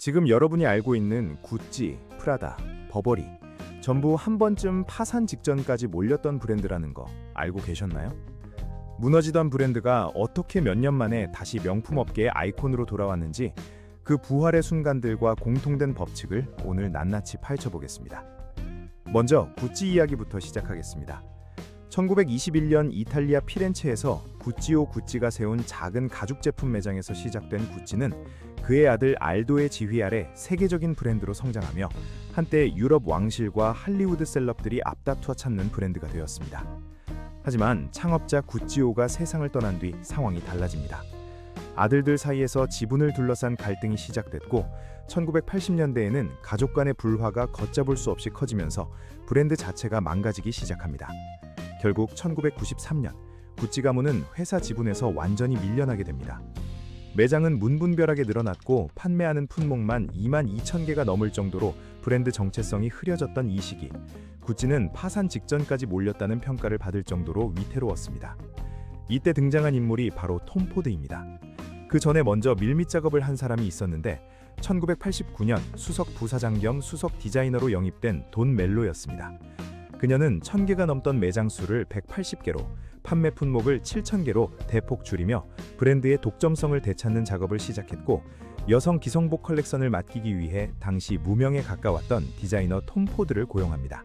지금 여러분이 알고 있는 구찌, 프라다, 버버리 전부 한 번쯤 파산 직전까지 몰렸던 브랜드라는 거 알고 계셨나요? 무너지던 브랜드가 어떻게 몇 년 만에 다시 명품 업계의 아이콘으로 돌아왔는지 그 부활의 순간들과 공통된 법칙을 오늘 낱낱이 파헤쳐보겠습니다. 먼저 구찌 이야기부터 시작하겠습니다. 1921년 이탈리아 피렌체에서 구찌오 구찌가 세운 작은 가죽 제품 매장에서 시작된 구찌는 그의 아들 알도의 지휘 아래 세계적인 브랜드로 성장하며 한때 유럽 왕실과 할리우드 셀럽들이 앞다투어 찾는 브랜드가 되었습니다. 하지만 창업자 구찌오가 세상을 떠난 뒤 상황이 달라집니다. 아들들 사이에서 지분을 둘러싼 갈등이 시작됐고 1980년대에는 가족 간의 불화가 걷잡을 수 없이 커지면서 브랜드 자체가 망가지기 시작합니다. 결국 1993년 구찌 가문은 회사 지분에서 완전히 밀려나게 됩니다. 매장은 문분별하게 늘어났고 판매하는 품목만 22,000개가 넘을 정도로 브랜드 정체성이 흐려졌던 이 시기, 구찌는 파산 직전까지 몰렸다는 평가를 받을 정도로 위태로웠습니다. 이때 등장한 인물이 바로 톰 포드입니다. 그 전에 먼저 밀밑 작업을 한 사람이 있었는데 1989년 수석 부사장 겸 수석 디자이너로 영입된 돈 멜로였습니다. 그녀는 1000개가 넘던 매장 수를 180개로, 판매 품목을 7000개로 대폭 줄이며 브랜드의 독점성을 되찾는 작업을 시작했고, 여성 기성복 컬렉션을 맡기기 위해 당시 무명에 가까웠던 디자이너 톰 포드를 고용합니다.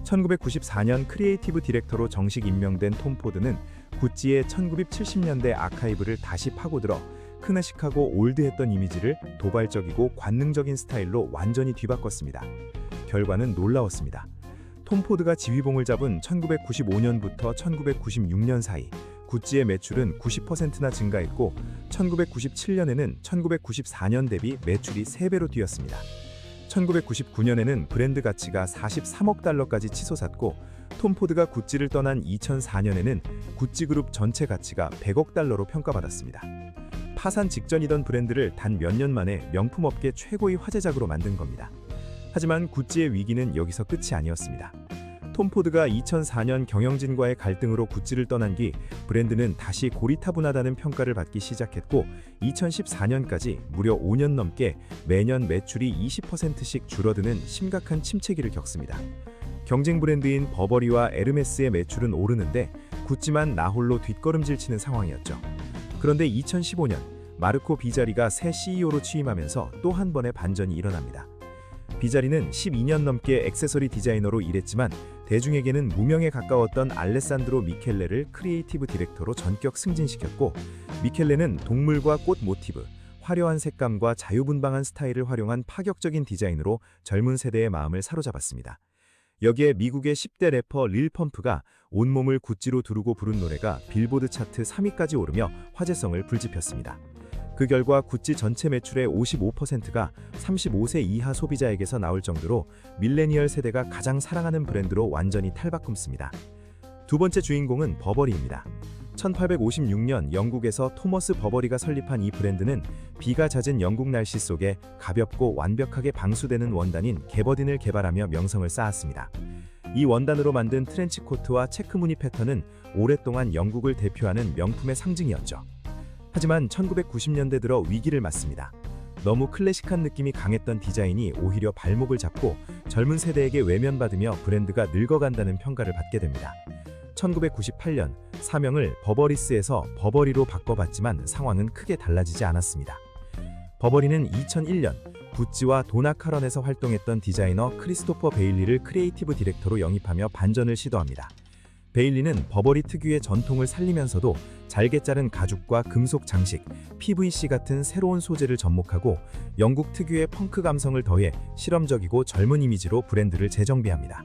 1994년 크리에이티브 디렉터로 정식 임명된 톰 포드는 구찌의 1970년대 아카이브를 다시 파고들어 클래식하고 올드했던 이미지를 도발적이고 관능적인 스타일로 완전히 뒤바꿨습니다. 결과는 놀라웠습니다. 톰 포드가 지휘봉을 잡은 1995년부터 1996년 사이 구찌의 매출은 90%나 증가했고 1997년에는 1994년 대비 매출이 3배로 뛰었습니다. 1999년에는 브랜드 가치가 43억 달러까지 치솟았고 톰 포드가 구찌를 떠난 2004년에는 구찌 그룹 전체 가치가 100억 달러로 평가받았습니다. 파산 직전이던 브랜드를 단 몇 년 만에 명품업계 최고의 화제작으로 만든 겁니다. 하지만 구찌의 위기는 여기서 끝이 아니었습니다. 톰 포드가 2004년 경영진과의 갈등으로 구찌를 떠난 뒤 브랜드는 다시 고리타분하다는 평가를 받기 시작했고 2014년까지 무려 5년 넘게 매년 매출이 20%씩 줄어드는 심각한 침체기를 겪습니다. 경쟁 브랜드인 버버리와 에르메스의 매출은 오르는데 구찌만 나홀로 뒷걸음질 치는 상황이었죠. 그런데 2015년 마르코 비자리가 새 CEO로 취임하면서 또 한 번의 반전이 일어납니다. 비자리는 12년 넘게 액세서리 디자이너로 일했지만 대중에게는 무명에 가까웠던 알레산드로 미켈레를 크리에이티브 디렉터로 전격 승진시켰고, 미켈레는 동물과 꽃 모티브, 화려한 색감과 자유분방한 스타일을 활용한 파격적인 디자인으로 젊은 세대의 마음을 사로잡았습니다. 여기에 미국의 10대 래퍼 릴 펌프가 온몸을 구찌로 두르고 부른 노래가 빌보드 차트 3위까지 오르며 화제성을 불지폈습니다. 그 결과 구찌 전체 매출의 55%가 35세 이하 소비자에게서 나올 정도로 밀레니얼 세대가 가장 사랑하는 브랜드로 완전히 탈바꿈습니다. 두 번째 주인공은 버버리입니다. 1856년 영국에서 토머스 버버리가 설립한 이 브랜드는 비가 잦은 영국 날씨 속에 가볍고 완벽하게 방수되는 원단인 게버딘을 개발하며 명성을 쌓았습니다. 이 원단으로 만든 트렌치 코트와 체크 무늬 패턴은 오랫동안 영국을 대표하는 명품의 상징이었죠. 하지만 1990년대 들어 위기를 맞습니다. 너무 클래식한 느낌이 강했던 디자인이 오히려 발목을 잡고 젊은 세대에게 외면받으며 브랜드가 늙어간다는 평가를 받게 됩니다. 1998년 사명을 버버리스에서 버버리로 바꿔봤지만 상황은 크게 달라지지 않았습니다. 버버리는 2001년 구찌와 도나 카런에서 활동했던 디자이너 크리스토퍼 베일리를 크리에이티브 디렉터로 영입하며 반전을 시도합니다. 베일리는 버버리 특유의 전통을 살리면서도 잘게 자른 가죽과 금속 장식, PVC 같은 새로운 소재를 접목하고 영국 특유의 펑크 감성을 더해 실험적이고 젊은 이미지로 브랜드를 재정비합니다.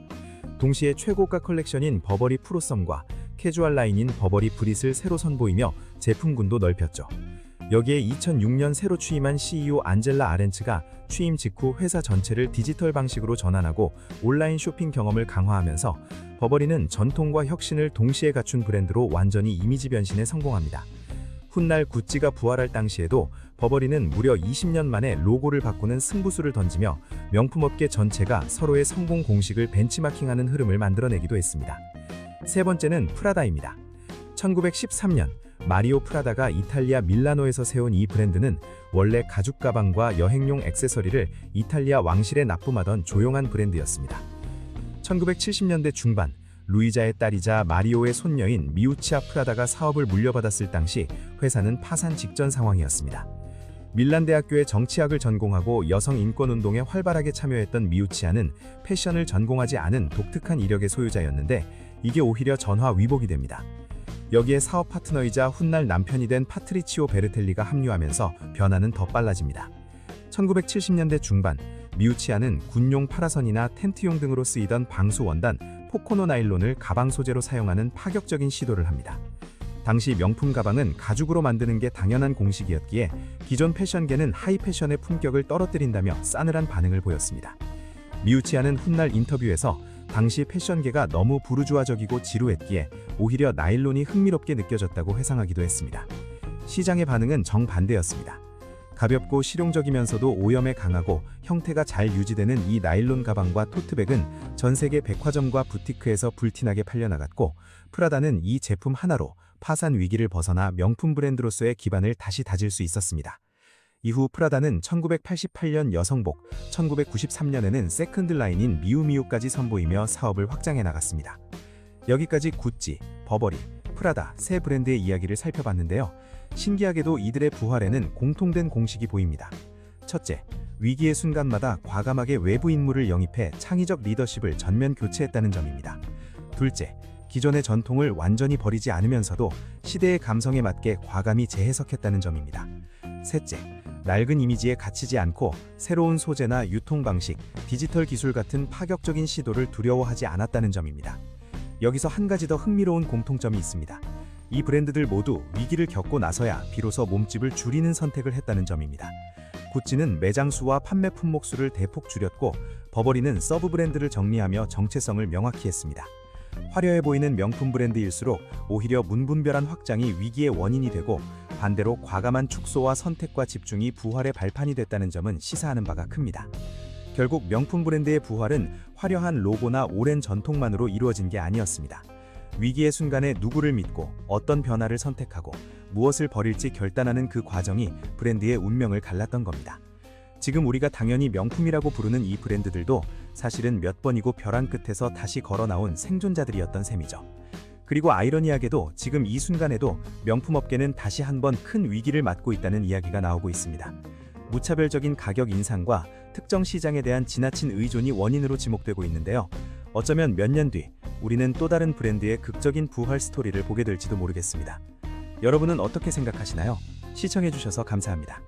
동시에 최고가 컬렉션인 버버리 프로썸과 캐주얼 라인인 버버리 브릿을 새로 선보이며 제품군도 넓혔죠. 여기에 2006년 새로 취임한 CEO 안젤라 아렌츠가 취임 직후 회사 전체를 디지털 방식으로 전환하고 온라인 쇼핑 경험을 강화하면서 버버리는 전통과 혁신을 동시에 갖춘 브랜드로 완전히 이미지 변신에 성공합니다. 훗날 구찌가 부활할 당시에도 버버리는 무려 20년 만에 로고를 바꾸는 승부수를 던지며 명품업계 전체가 서로의 성공 공식을 벤치마킹하는 흐름을 만들어내기도 했습니다. 세 번째는 프라다입니다. 1913년 마리오 프라다가 이탈리아 밀라노에서 세운 이 브랜드는 원래 가죽 가방과 여행용 액세서리를 이탈리아 왕실에 납품하던 조용한 브랜드였습니다. 1970년대 중반, 루이자의 딸이자 마리오의 손녀인 미우치아 프라다가 사업을 물려받았을 당시 회사는 파산 직전 상황이었습니다. 밀란 대학교의 정치학을 전공하고 여성 인권 운동에 활발하게 참여했던 미우치아는 패션을 전공하지 않은 독특한 이력의 소유자였는데 이게 오히려 전화위복이 됩니다. 여기에 사업 파트너이자 훗날 남편이 된 파트리치오 베르텔리가 합류하면서 변화는 더 빨라집니다. 1970년대 중반, 미우치아는 군용 파라선이나 텐트용 등으로 쓰이던 방수 원단 포코노 나일론을 가방 소재로 사용하는 파격적인 시도를 합니다. 당시 명품 가방은 가죽으로 만드는 게 당연한 공식이었기에 기존 패션계는 하이패션의 품격을 떨어뜨린다며 싸늘한 반응을 보였습니다. 미우치아는 훗날 인터뷰에서 당시 패션계가 너무 부르주아적이고 지루했기에 오히려 나일론이 흥미롭게 느껴졌다고 회상하기도 했습니다. 시장의 반응은 정반대였습니다. 가볍고 실용적이면서도 오염에 강하고 형태가 잘 유지되는 이 나일론 가방과 토트백은 전 세계 백화점과 부티크에서 불티나게 팔려나갔고, 프라다는 이 제품 하나로 파산 위기를 벗어나 명품 브랜드로서의 기반을 다시 다질 수 있었습니다. 이후 프라다는 1988년 여성복, 1993년에는 세컨드 라인인 미우미우까지 선보이며 사업을 확장해 나갔습니다. 여기까지 구찌, 버버리, 프라다 세 브랜드의 이야기를 살펴봤는데요. 신기하게도 이들의 부활에는 공통된 공식이 보입니다. 첫째, 위기의 순간마다 과감하게 외부 인물을 영입해 창의적 리더십을 전면 교체했다는 점입니다. 둘째, 기존의 전통을 완전히 버리지 않으면서도 시대의 감성에 맞게 과감히 재해석했다는 점입니다. 셋째, 낡은 이미지에 갇히지 않고 새로운 소재나 유통 방식, 디지털 기술 같은 파격적인 시도를 두려워하지 않았다는 점입니다. 여기서 한 가지 더 흥미로운 공통점이 있습니다. 이 브랜드들 모두 위기를 겪고 나서야 비로소 몸집을 줄이는 선택을 했다는 점입니다. 구찌는 매장 수와 판매 품목 수를 대폭 줄였고, 버버리는 서브 브랜드를 정리하며 정체성을 명확히 했습니다. 화려해 보이는 명품 브랜드일수록 오히려 문분별한 확장이 위기의 원인이 되고, 반대로 과감한 축소와 선택과 집중이 부활의 발판이 됐다는 점은 시사하는 바가 큽니다. 결국 명품 브랜드의 부활은 화려한 로고나 오랜 전통만으로 이루어진 게 아니었습니다. 위기의 순간에 누구를 믿고 어떤 변화를 선택하고 무엇을 버릴지 결단하는 그 과정이 브랜드의 운명을 갈랐던 겁니다. 지금 우리가 당연히 명품이라고 부르는 이 브랜드들도 사실은 몇 번이고 벼랑 끝에서 다시 걸어 나온 생존자들이었던 셈이죠. 그리고 아이러니하게도 지금 이 순간에도 명품업계는 다시 한번 큰 위기를 맞고 있다는 이야기가 나오고 있습니다. 무차별적인 가격 인상과 특정 시장에 대한 지나친 의존이 원인으로 지목되고 있는데요. 어쩌면 몇 년 뒤 우리는 또 다른 브랜드의 극적인 부활 스토리를 보게 될지도 모르겠습니다. 여러분은 어떻게 생각하시나요? 시청해주셔서 감사합니다.